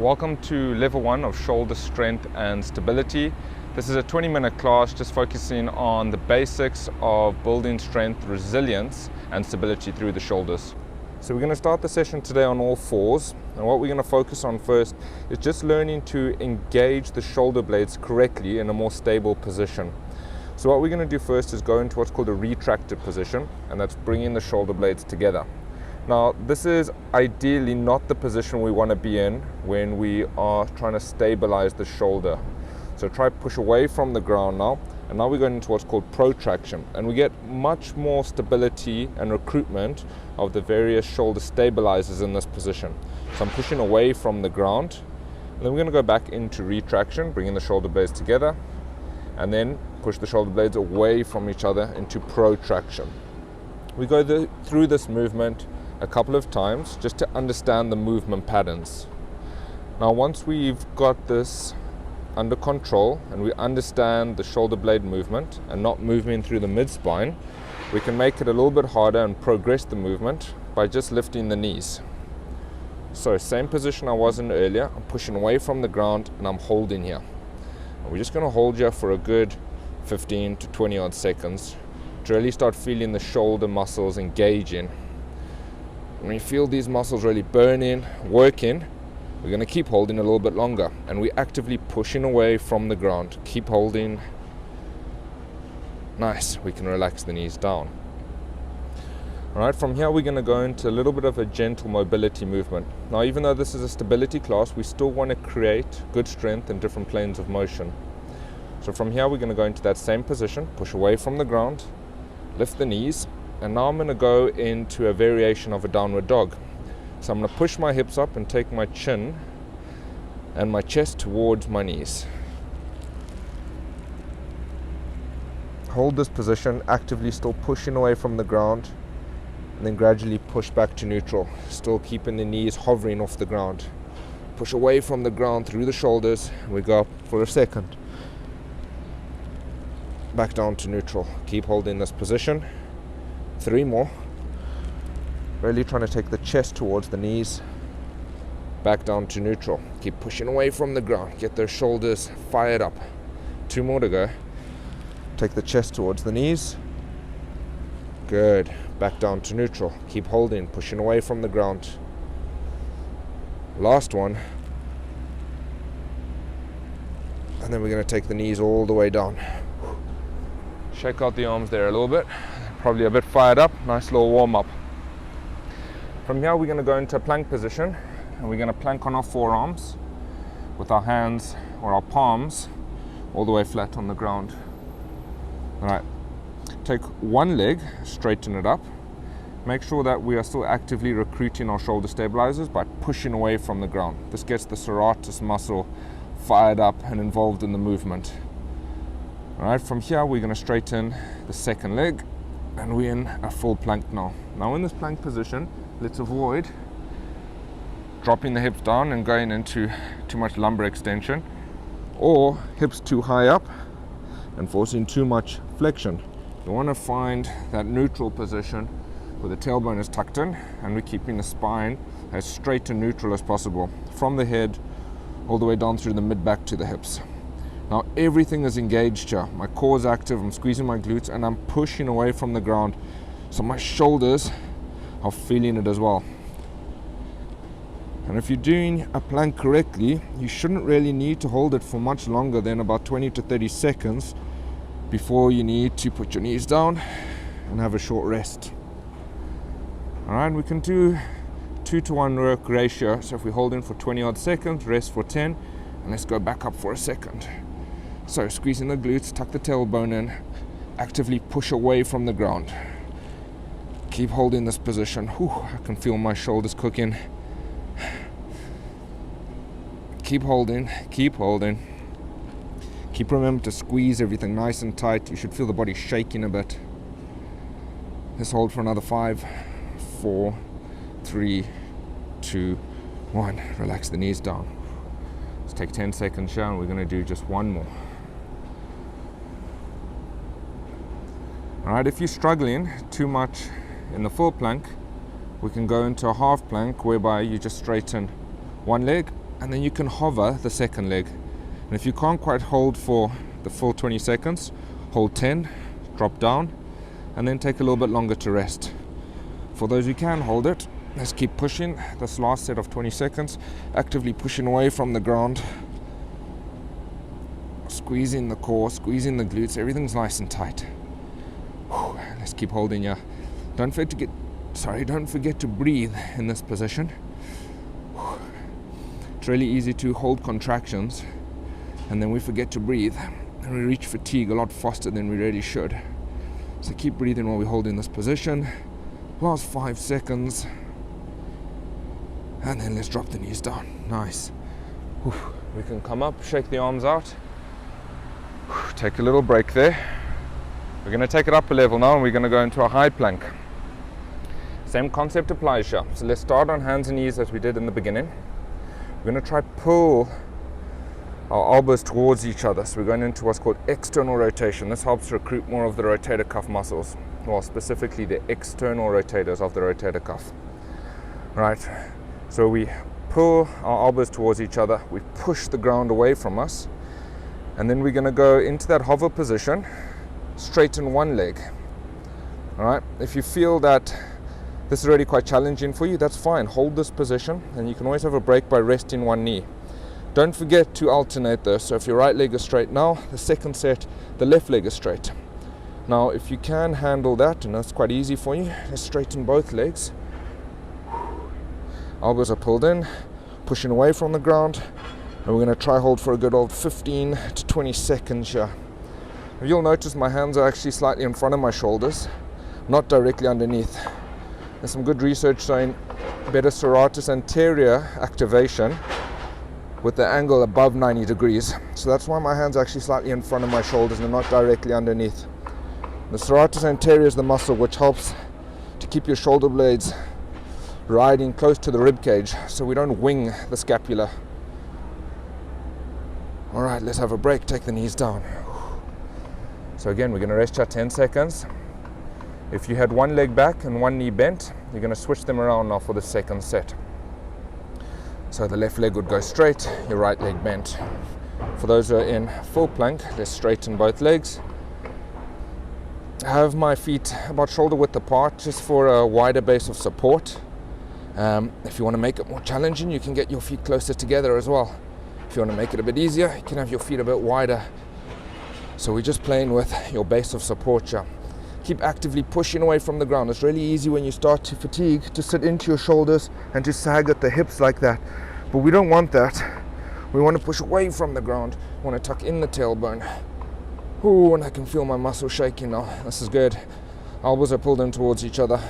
Welcome to level 1 of shoulder strength and stability. This is a 20-minute class just focusing on the basics of building strength, resilience and stability through the shoulders. So we're going to start the session today on all fours, and what we're going to focus on first is just learning to engage the shoulder blades correctly in a more stable position. So what we're going to do first is go into what's called a retracted position, and that's bringing the shoulder blades together. Now, this is ideally not the position we want to be in when we are trying to stabilize the shoulder. So try push away from the ground now, and now we're going into what's called protraction, and we get much more stability and recruitment of the various shoulder stabilizers in this position. So I'm pushing away from the ground, and then we're going to go back into retraction, bringing the shoulder blades together, and then push the shoulder blades away from each other into protraction. We go through this movement a couple of times just to understand the movement patterns. Now, once we've got this under control and we understand the shoulder blade movement and not moving through the mid-spine, we can make it a little bit harder and progress the movement by just lifting the knees. So same position I was in earlier, I'm pushing away from the ground and I'm holding here. And we're just going to hold here for a good 15 to 20 odd seconds to really start feeling the shoulder muscles engaging. When you feel these muscles really burning, working, we're going to keep holding a little bit longer, and we're actively pushing away from the ground. Keep holding. Nice. We can relax the knees down. Alright, from here we're going to go into a little bit of a gentle mobility movement. Now, even though this is a stability class, we still want to create good strength in different planes of motion. So from here we're going to go into that same position, push away from the ground, lift the knees, and now I'm going to go into a variation of a downward dog. So I'm going to push my hips up and take my chin and my chest towards my knees. Hold this position, actively still pushing away from the ground, and then gradually push back to neutral, still keeping the knees hovering off the ground. Push away from the ground through the shoulders, and we go up for a second. Back down to neutral. Keep holding this position. 3 more. Really trying to take the chest towards the knees. Back down to neutral. Keep pushing away from the ground. Get those shoulders fired up. 2 more to go. Take the chest towards the knees. Good. Back down to neutral. Keep holding, pushing away from the ground. Last one. And then we're going to take the knees all the way down. Shake out the arms there a little bit. Probably a bit fired up. Nice little warm up. From here we're going to go into a plank position, and we're going to plank on our forearms with our hands or our palms all the way flat on the ground. Alright, take one leg, straighten it up. Make sure that we are still actively recruiting our shoulder stabilizers by pushing away from the ground. This gets the serratus muscle fired up and involved in the movement. Alright, from here we're going to straighten the second leg, and we're in a full plank now. Now in this plank position, let's avoid dropping the hips down and going into too much lumbar extension, or hips too high up and forcing too much flexion. You want to find that neutral position where the tailbone is tucked in and we're keeping the spine as straight and neutral as possible, from the head all the way down through the mid-back to the hips. Now everything is engaged here. My core is active, I'm squeezing my glutes, and I'm pushing away from the ground. So my shoulders are feeling it as well. And if you're doing a plank correctly, you shouldn't really need to hold it for much longer than about 20 to 30 seconds before you need to put your knees down and have a short rest. Alright, we can do 2-to-1 work ratio. So if we hold in for 20 odd seconds, rest for 10, and let's go back up for a second. So squeezing the glutes, tuck the tailbone in, actively push away from the ground. Keep holding this position. Whew, I can feel my shoulders cooking. Keep holding, keep holding. Keep remembering to squeeze everything nice and tight. You should feel the body shaking a bit. Let's hold for another 5, 4, 3, 2, 1. Relax the knees down. Let's take 10 seconds here, and we're going to do just one more. Alright, if you're struggling too much in the full plank, we can go into a half plank whereby you just straighten one leg and then you can hover the second leg. And if you can't quite hold for the full 20 seconds, hold 10, drop down, and then take a little bit longer to rest. For those who can hold it, let's keep pushing this last set of 20 seconds, actively pushing away from the ground, squeezing the core, squeezing the glutes, everything's nice and tight. Let's keep holding here. Don't forget to breathe in this position. It's really easy to hold contractions and then we forget to breathe and we reach fatigue a lot faster than we really should. So keep breathing while we hold in this position. Last 5 seconds. And then let's drop the knees down. Nice. We can come up, shake the arms out. Take a little break there. We're going to take it up a level now and we're going to go into a high plank. Same concept applies here. So let's start on hands and knees as we did in the beginning. We're going to try pull our elbows towards each other. So we're going into what's called external rotation. This helps recruit more of the rotator cuff muscles. Well, specifically the external rotators of the rotator cuff. Right. So we pull our elbows towards each other. We push the ground away from us. And then we're going to go into that hover position, straighten one leg. All right. If you feel that this is already quite challenging for you, that's fine. Hold this position and you can always have a break by resting one knee. Don't forget to alternate though. So if your right leg is straight now, the second set, the left leg is straight. Now, if you can handle that, and that's quite easy for you, let's straighten both legs. Elbows are pulled in, pushing away from the ground, and we're going to try hold for a good old 15 to 20 seconds here. You'll notice my hands are actually slightly in front of my shoulders, not directly underneath. There's some good research showing better serratus anterior activation with the angle above 90 degrees. So that's why my hands are actually slightly in front of my shoulders and not directly underneath. The serratus anterior is the muscle which helps to keep your shoulder blades riding close to the rib cage so we don't wing the scapula. All right, let's have a break. Take the knees down. So again, we're going to rest here 10 seconds. If you had one leg back and one knee bent, you're going to switch them around now for the second set. So the left leg would go straight, your right leg bent. For those who are in full plank, let's straighten both legs. Have my feet about shoulder width apart just for a wider base of support. If you want to make it more challenging, you can get your feet closer together as well. If you want to make it a bit easier, you can have your feet a bit wider. So we're just playing with your base of support here. Keep actively pushing away from the ground. It's really easy when you start to fatigue to sit into your shoulders and to sag at the hips like that. But we don't want that. We want to push away from the ground. We want to tuck in the tailbone. Ooh, and I can feel my muscles shaking now. This is good. Elbows are pulled in towards each other.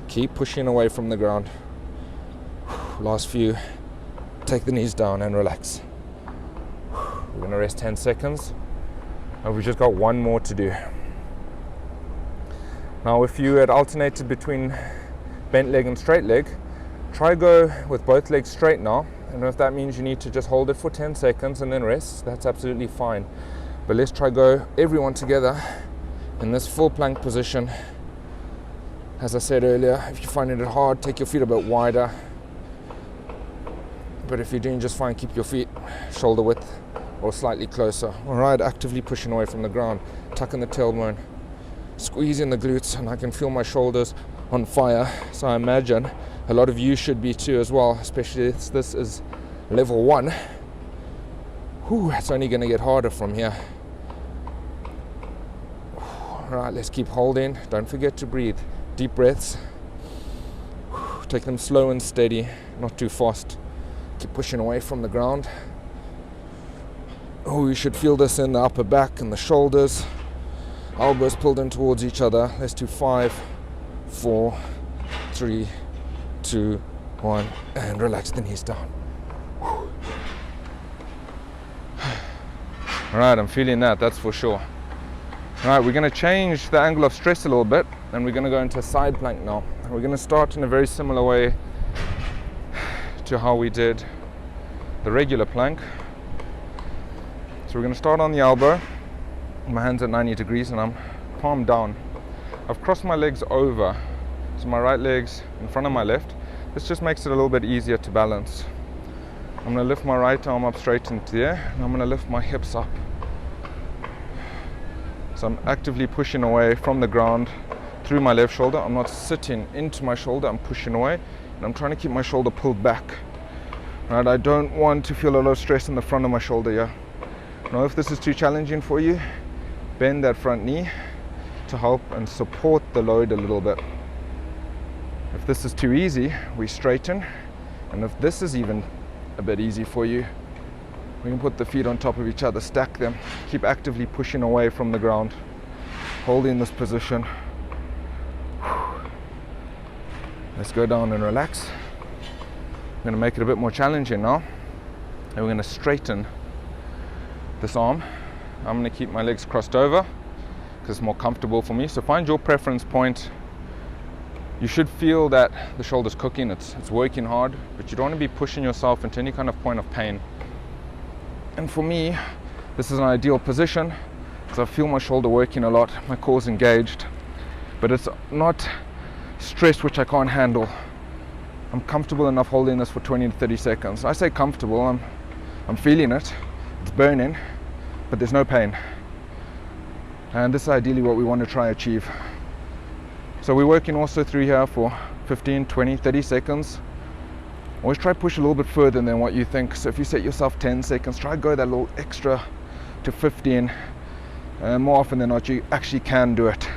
Keep pushing away from the ground. Last few. Take the knees down and relax. We're going to rest 10 seconds. And we've just got one more to do. Now, if you had alternated between bent leg and straight leg, try go with both legs straight now. And if that means you need to just hold it for 10 seconds and then rest, that's absolutely fine. But let's try go everyone together in this full plank position. As I said earlier, if you're finding it hard, take your feet a bit wider. But if you're doing just fine, keep your feet shoulder width or slightly closer. All right, actively pushing away from the ground, tucking the tailbone, squeezing the glutes, and I can feel my shoulders on fire. So I imagine a lot of you should be too as well, especially if this is level 1. Whew, it's only going to get harder from here. All right, let's keep holding. Don't forget to breathe. Deep breaths. Take them slow and steady, not too fast. Keep pushing away from the ground. Oh, you should feel this in the upper back and the shoulders. Elbows pulled in towards each other. Let's do 5, 4, 3, 2, 1, and relax the knees down. All right, I'm feeling that's for sure. All right, we're going to change the angle of stress a little bit, and we're going to go into a side plank now. We're going to start in a very similar way to how we did the regular plank. So we're going to start on the elbow. My hands at 90 degrees and I'm palm down. I've crossed my legs over, so my right leg's in front of my left. This just makes it a little bit easier to balance. I'm going to lift my right arm up straight into the air, and I'm going to lift my hips up. So I'm actively pushing away from the ground through my left shoulder. I'm not sitting into my shoulder, I'm pushing away, and I'm trying to keep my shoulder pulled back. Right, I don't want to feel a lot of stress in the front of my shoulder here. Now, if this is too challenging for you, bend that front knee to help and support the load a little bit. If this is too easy, we straighten, and if this is even a bit easy for you, we can put the feet on top of each other, stack them, keep actively pushing away from the ground, holding this position. Let's go down and relax. I'm going to make it a bit more challenging now, and we're going to straighten this arm. I'm going to keep my legs crossed over because it's more comfortable for me. So find your preference point. You should feel that the shoulder's cooking, it's working hard, but you don't want to be pushing yourself into any kind of point of pain. And for me, this is an ideal position because I feel my shoulder working a lot, my core's engaged, but it's not stress which I can't handle. I'm comfortable enough holding this for 20 to 30 seconds. I say comfortable, I'm feeling it, it's burning, but there's no pain. And this is ideally what we want to try and achieve. So we're working also through here for 15, 20, 30 seconds. Always try to push a little bit further than what you think. So if you set yourself 10 seconds, try to go that little extra to 15. And more often than not, you actually can do it.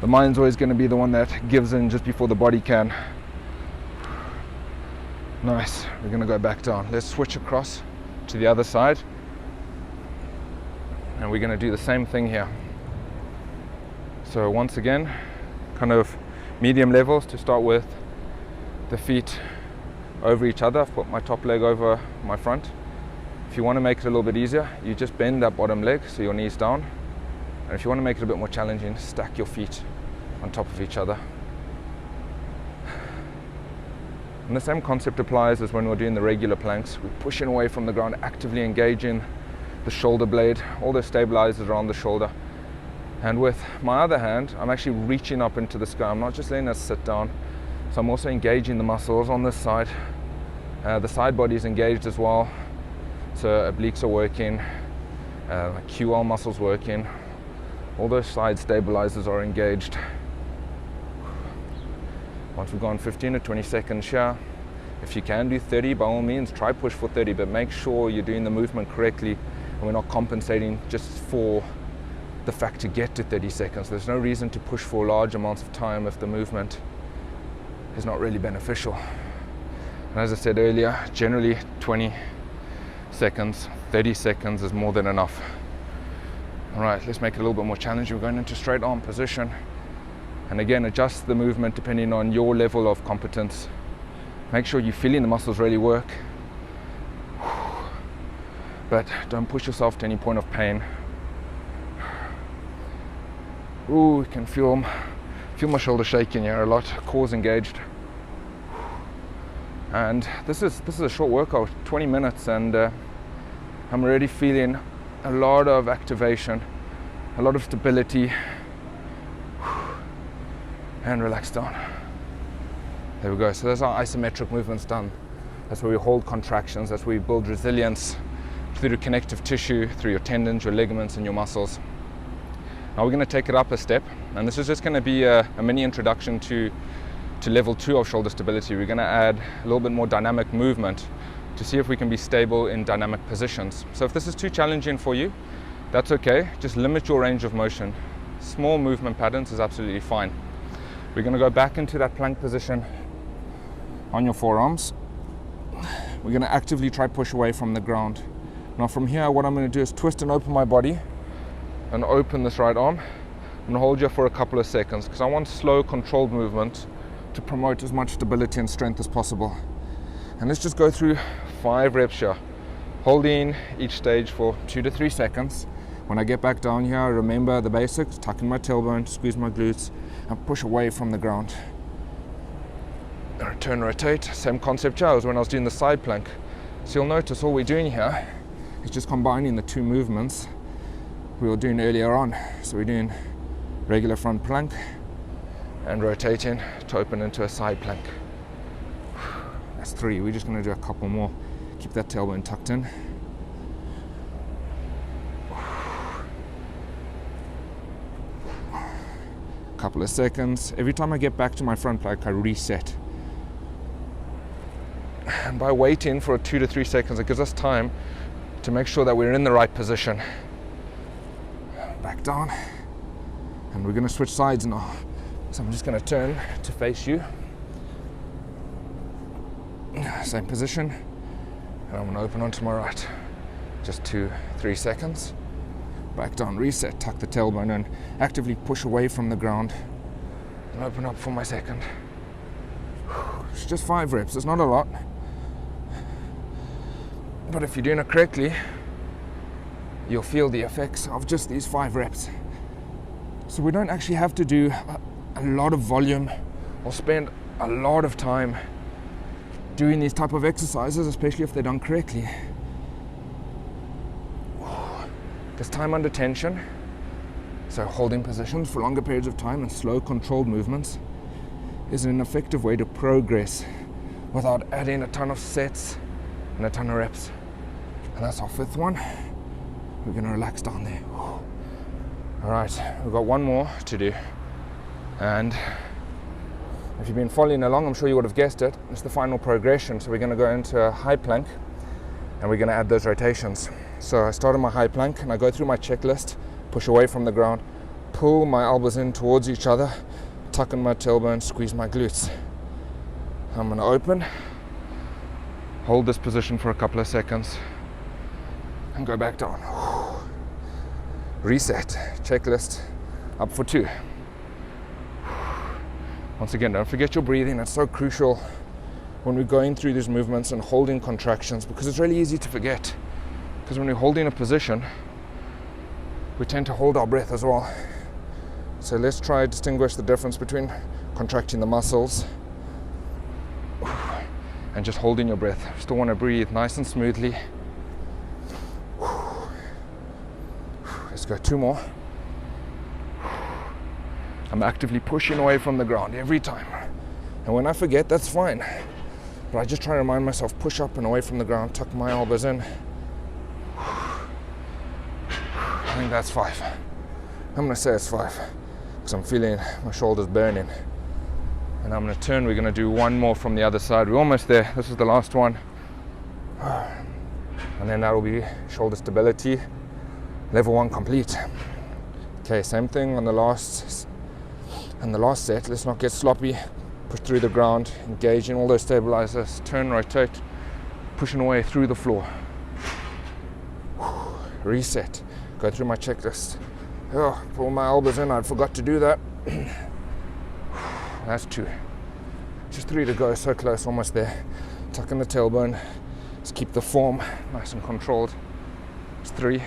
The mind's always going to be the one that gives in just before the body can. Nice. We're going to go back down. Let's switch across to the other side. And we're going to do the same thing here. So once again, kind of medium levels to start with. The feet over each other. I've put my top leg over my front. If you want to make it a little bit easier, you just bend that bottom leg so your knee's down. And if you want to make it a bit more challenging, stack your feet on top of each other. And the same concept applies as when we're doing the regular planks. We're pushing away from the ground, actively engaging the shoulder blade, all the stabilizers around the shoulder. And with my other hand, I'm actually reaching up into the sky. I'm not just letting us sit down. So I'm also engaging the muscles on this side. The side body is engaged as well. So obliques are working, QL muscles working. All those side stabilizers are engaged. Once we've gone 15 to 20 seconds here, if you can do 30, by all means, try push for 30, but make sure you're doing the movement correctly and we're not compensating just for the fact to get to 30 seconds. There's no reason to push for large amounts of time if the movement is not really beneficial. And as I said earlier, generally 20 seconds, 30 seconds is more than enough. All right, let's make it a little bit more challenging. We're going into straight arm position. And again, adjust the movement depending on your level of competence. Make sure you're feeling the muscles really work. But don't push yourself to any point of pain. Ooh, you can feel my shoulder shaking here a lot, core's engaged. And this is a short workout, 20 minutes, and I'm already feeling a lot of activation, a lot of stability, and relax down. There we go. So that's our isometric movements done. That's where we hold contractions, that's where we build resilience through connective tissue, through your tendons, your ligaments, and your muscles. Now we're going to take it up a step, and this is just going to be a mini introduction to level 2 of shoulder stability. We're going to add a little bit more dynamic movement to see if we can be stable in dynamic positions. So if this is too challenging for you, that's okay. Just limit your range of motion. Small movement patterns is absolutely fine. We're going to go back into that plank position on your forearms. We're going to actively try push away from the ground. Now from here, what I'm going to do is twist and open my body and open this right arm. I'm going to hold you for a couple of seconds because I want slow, controlled movement to promote as much stability and strength as possible. And let's just go through 5 reps here, holding each stage for 2 to 3 seconds. When I get back down here, I remember the basics: tuck in my tailbone, squeeze my glutes, and push away from the ground. Return, rotate. Same concept here as when I was doing the side plank. So you'll notice all we're doing here is just combining the 2 movements we were doing earlier on. So we're doing regular front plank and rotating to open into a side plank. That's 3. We're just going to do a couple more. Keep that tailbone tucked in. Couple of seconds. Every time I get back to my front plank, I reset. And by waiting for 2 to 3 seconds, it gives us time to make sure that we're in the right position. Back down. And we're going to switch sides now. So I'm just going to turn to face you. Same position. And I'm going to open onto my right. Just 2-3 seconds. Back down, reset, tuck the tailbone in, actively push away from the ground, and open up for my second. It's just 5 reps, it's not a lot. But if you're doing it correctly, you'll feel the effects of just these 5 reps. So we don't actually have to do a lot of volume or spend a lot of time doing these type of exercises, especially if they're done correctly. There's time under tension, so holding positions for longer periods of time and slow controlled movements is an effective way to progress without adding a ton of sets and a ton of reps. And that's our 5th one. We're going to relax down there. Alright, we've got one more to do, and if you've been following along, I'm sure you would have guessed it, it's the final progression. So we're going to go into a high plank and we're going to add those rotations. So I start on my high plank and I go through my checklist, push away from the ground, pull my elbows in towards each other, tuck in my tailbone, squeeze my glutes. I'm going to open, hold this position for a couple of seconds, and go back down. Reset, checklist, up for 2. Once again, don't forget your breathing. It's so crucial when we're going through these movements and holding contractions, because it's really easy to forget. Because when we're holding a position, we tend to hold our breath as well. So let's try to distinguish the difference between contracting the muscles and just holding your breath. Still want to breathe nice and smoothly. Let's go 2 more. I'm actively pushing away from the ground every time. And when I forget, that's fine. But I just try to remind myself, push up and away from the ground, tuck my elbows in. I think that's 5. I'm going to say it's 5 because I'm feeling my shoulders burning. And I'm going to turn. We're going to do one more from the other side. We're almost there. This is the last one. And then that will be shoulder stability. Level 1 complete. Okay, same thing on the last set. Let's not get sloppy. Push through the ground, engage in all those stabilizers, turn, rotate, pushing away through the floor. Reset. Go through my checklist. Oh, pull my elbows in. I forgot to do that. That's 2. Just 3 to go. So close, almost there. Tuck in the tailbone. Just keep the form nice and controlled. It's 3.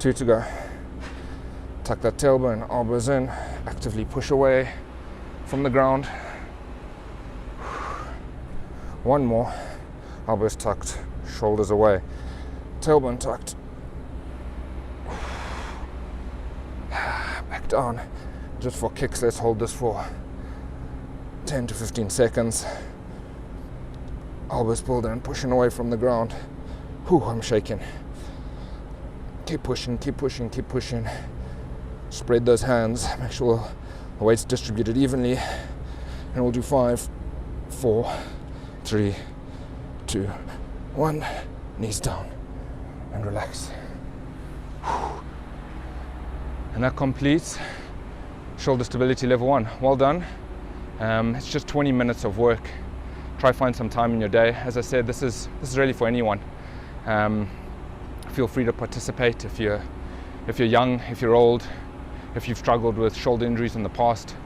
2 to go. Tuck that tailbone, elbows in. Actively push away from the ground. 1 more. Elbows tucked, shoulders away. Tailbone tucked. Back down. Just for kicks, let's hold this for 10 to 15 seconds. Elbows pulled in, pushing away from the ground. I'm shaking. Keep pushing, keep pushing, keep pushing. Spread those hands, make sure the weight's distributed evenly. And we'll do 5, 4, 3, 2, 1. Knees down and relax. And that completes shoulder stability level 1. Well done. It's just 20 minutes of work. Try find some time in your day. As I said, this is really for anyone. Feel free to participate if you're young, if you're old, if you've struggled with shoulder injuries in the past.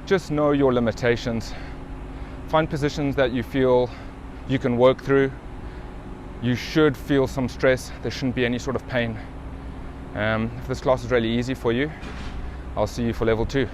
Just know your limitations. Find positions that you feel you can work through. You should feel some stress. There shouldn't be any sort of pain. If this class is really easy for you, I'll see you for level 2.